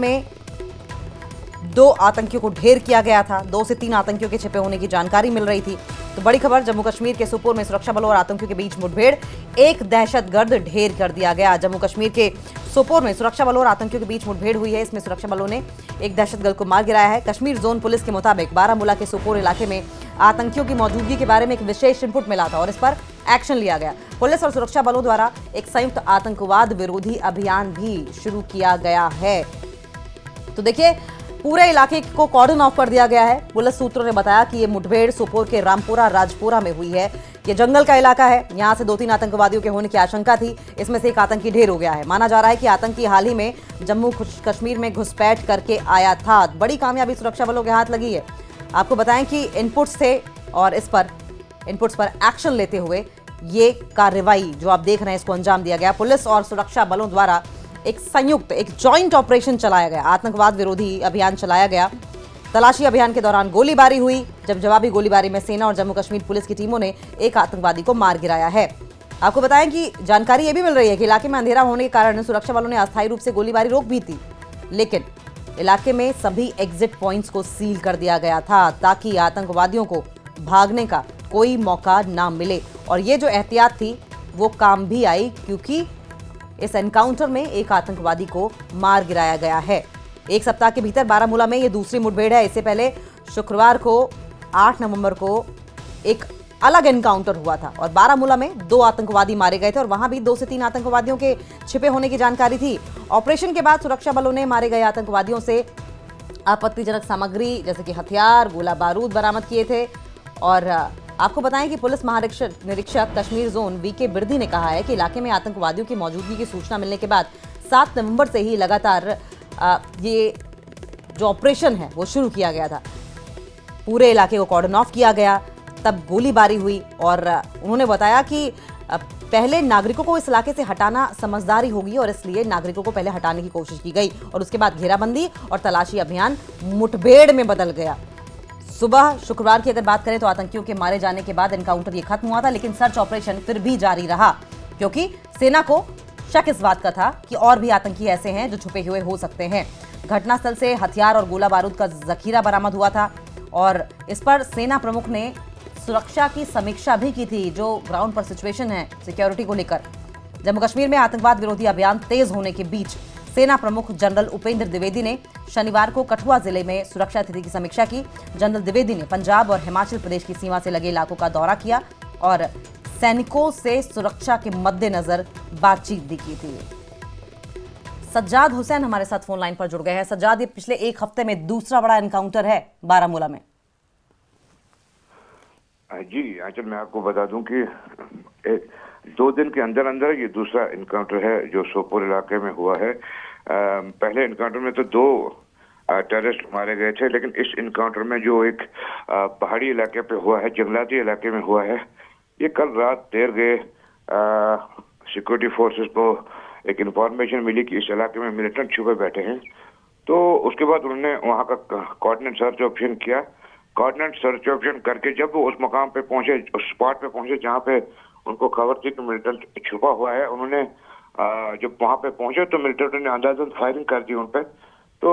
में 2 आतंकियों को ढेर किया गया था। 2 से 3 आतंकियों के छिपे होने की जानकारी मिल रही थी। तो बड़ी खबर, जम्मू कश्मीर के सोपोर में सुरक्षा बलों और आतंकियों के बीच मुठभेड़, एक दहशतगर्द ढेर कर दिया गया। जम्मू कश्मीर के सोपोर में सुरक्षा बलों और आतंकियों के बीच मुठभेड़ हुई है। इसमें सुरक्षा बलों ने एक दहशतगर्द को मार गिराया है। कश्मीर जोन पुलिस के मुताबिक बारामूला के सोपोर इलाके में आतंकियों की मौजूदगी के बारे में एक विशेष इनपुट मिला था और इस पर एक्शन लिया गया। पुलिस और सुरक्षा बलों द्वारा एक संयुक्त आतंकवाद विरोधी अभियान भी शुरू किया गया है। तो देखिए, पूरे इलाके को कॉर्डन ऑफ कर दिया गया है। पुलिस सूत्रों ने बताया कि ये मुठभेड़ सोपोर के रामपुरा राजपुरा में हुई है। ये जंगल का इलाका है। यहां से 2-3 आतंकवादियों के होने की आशंका थी। इसमें से एक आतंकी ढेर हो गया है। माना जा रहा है कि आतंकी हाल ही में जम्मू कश्मीर में घुसपैठ करके आया था। बड़ी कामयाबी सुरक्षा बलों के हाथ लगी है। आपको बताएं कि इनपुट्स थे और इनपुट्स पर एक्शन लेते हुए ये कार्रवाई जो आप देख रहे हैं इसको अंजाम दिया गया। पुलिस और सुरक्षा बलों द्वारा एक जॉइंट ऑपरेशन चलाया गया, आतंकवाद विरोधी अभियान चलाया गया। तलाशी अभियान के दौरान गोलीबारी हुई। जब जवाबी गोलीबारी में सेना और जम्मू कश्मीर पुलिस की टीमों ने एक आतंकवादी को मार गिराया है। आपको बताएं कि जानकारी ये भी मिल रही है कि इलाके में अंधेरा होने के कारण सुरक्षा बलों ने अस्थायी रूप से गोलीबारी रोक भी थी, लेकिन इलाके में सभी एग्जिट पॉइंट्स को सील कर दिया गया था ताकि आतंकवादियों को भागने का कोई मौका ना मिले। और ये जो एहतियात थी वो काम भी आई, क्योंकि इस एनकाउंटर में एक आतंकवादी को मार गिराया गया है। एक सप्ताह के भीतर बारामूला में ये दूसरी मुठभेड़ है। इससे पहले शुक्रवार को 8 नवंबर को एक अलग एनकाउंटर हुआ था और बारामूला में 2 आतंकवादी मारे गए थे और वहां भी 2 से 3 आतंकवादियों के छिपे होने की जानकारी थी। ऑपरेशन के बाद सुरक्षा बलों ने मारे गए आतंकवादियों से आपत्तिजनक सामग्री जैसे कि हथियार, गोला बारूद बरामद किए थे। और आपको बताएं कि पुलिस महानिरीक्षक कश्मीर जोन वीके बिरदी ने कहा है कि इलाके में आतंकवादियों की मौजूदगी की सूचना मिलने के बाद 7 नवंबर से ही लगातार ये जो ऑपरेशन है वो शुरू किया गया था। पूरे इलाके को कॉर्डन ऑफ किया गया, तब गोलीबारी हुई और उन्होंने बताया कि पहले नागरिकों को इस इलाके से हटाना समझदारी होगी और इसलिए नागरिकों को पहले हटाने की कोशिश की गई और उसके बाद घेराबंदी और तलाशी अभियान मुठभेड़ में बदल गया। सुबह शुक्रवार की अगर बात करें तो आतंकियों के मारे जाने के बाद एनकाउंटर ये खत्म हुआ था, लेकिन सर्च ऑपरेशन फिर भी जारी रहा क्योंकि सेना को शक इस बात का था कि और भी आतंकी ऐसे हैं जो छुपे हुए हो सकते हैं। घटनास्थल से हथियार और गोला बारूद का जखीरा बरामद हुआ था और इस पर सेना प्रमुख ने सुरक्षा की समीक्षा भी की थी, जो ग्राउंड पर सिचुएशन है सिक्योरिटी को लेकर। जम्मू कश्मीर में आतंकवाद विरोधी अभियान तेज होने के बीच सेना प्रमुख जनरल उपेंद्र द्विवेदी ने शनिवार को कठुआ जिले में सुरक्षा स्थिति की समीक्षा की। जनरल द्विवेदी ने पंजाब और हिमाचल प्रदेश की सीमा से लगे इलाकों का दौरा किया और सैनिकों से सुरक्षा के मद्देनजर बातचीत भी की थी। सज्जाद हुसैन हमारे साथ फोन लाइन पर जुड़ गए हैं। सज्जाद, ये पिछले एक हफ्ते में दूसरा बड़ा एनकाउंटर है बारामूला में। जी आंचल, मैं आपको बता दूं कि 2 दिन के अंदर अंदर ये दूसरा एनकाउंटर है जो सोपोर इलाके में हुआ है। पहले एनकाउंटर में तो 2 टेररिस्ट मारे गए थे, लेकिन इस एनकाउंटर में जो एक पहाड़ी इलाके पे हुआ है, जंगलाती इलाके में हुआ है, ये कल रात देर गए सिक्योरिटी फोर्सेस को एक इंफॉर्मेशन मिली कि इस इलाके में मिलिटेंट छुपे बैठे हैं। तो उसके बाद उन्होंने वहाँ का कोऑर्डिनेट सर्च ऑपरेशन किया। कोऑर्डिनेट सर्च ऑपरेशन करके जब वो उस मकाम पे पहुंचे, उस स्पॉट पे पहुंचे जहाँ पे उनको खबर थी कि मिलिटेंट छुपा हुआ है, उन्होंने जब वहाँ पे पहुंचे तो मिलिटेंट ने अंदाजन फायरिंग कर दी उन पर। तो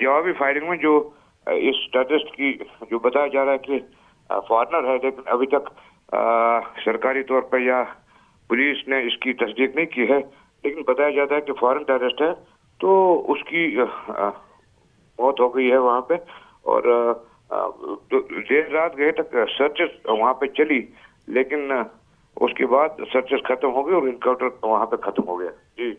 जवाबी फायरिंग में जो इस टेररिस्ट की जो बताया जा रहा है कि फॉरेनर है, लेकिन अभी तक सरकारी तौर पर या पुलिस ने इसकी तस्दीक नहीं की है, लेकिन बताया जाता है कि फॉरेन टेररिस्ट है। तो उसकी मौत हो गई है वहाँ पे और देर रात गए तक सर्चेस वहाँ पे चली, लेकिन उसके बाद सर्चेस खत्म हो गए और इनकाउंटर वहाँ पे खत्म हो गया। जी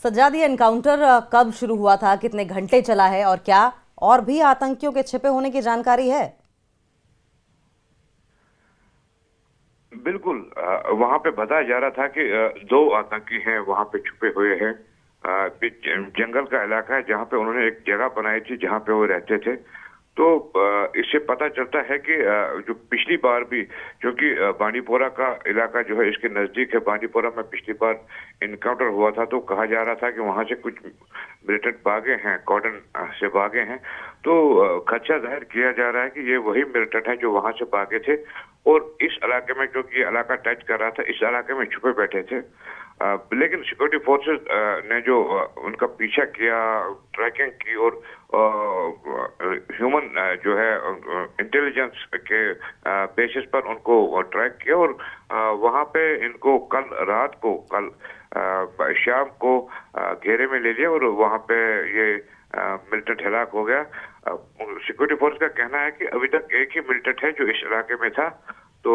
सज्जाद, ये एनकाउंटर कब शुरू हुआ था, कितने घंटे चला है और क्या और भी आतंकियों के छिपे होने की जानकारी है? बिल्कुल, वहाँ पे बताया जा रहा था कि 2 आतंकी हैं वहाँ पे छुपे हुए हैं। जंगल का इलाका है जहाँ पे उन्होंने एक जगह बनाई थी जहाँ पे वो रहते थे। तो इससे पता चलता है कि जो पिछली बार भी, क्योंकि बांडीपोरा का इलाका जो है इसके नजदीक है, बांडीपोरा में पिछली बार इनकाउंटर हुआ था तो कहा जा रहा था कि वहां से कुछ मिलिटेंट भागे हैं, कॉर्डन से भागे हैं। तो खदशा जाहिर किया जा रहा है कि ये वही मिलिटेंट है जो वहां से भागे थे और इस इलाके में, क्योंकि ये इलाका टच कर रहा था, इस इलाके में छुपे बैठे थे। लेकिन सिक्योरिटी फोर्सेस ने जो उनका पीछा किया, ट्रैकिंग की और ह्यूमन जो है इंटेलिजेंस के बेसिस पर उनको ट्रैक किया और वहां पे इनको कल रात को, कल शाम को घेरे में ले लिया और वहां पे ये मिलिटेंट हलाक हो गया। सिक्योरिटी फोर्स का कहना है कि अभी तक एक ही मिलिटेंट है जो इस इलाके में था, तो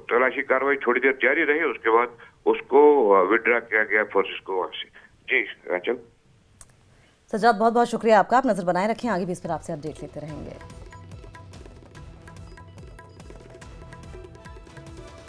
तलाशी कार्रवाई थोड़ी देर जारी रही, उसके बाद उसको विड्रा किया गया फोर्सेस को वहां से। जी अंचल। सज्जाद, बहुत बहुत शुक्रिया आपका। आप नजर बनाए रखें, आगे भी इस पर आपसे अपडेट लेते रहेंगे।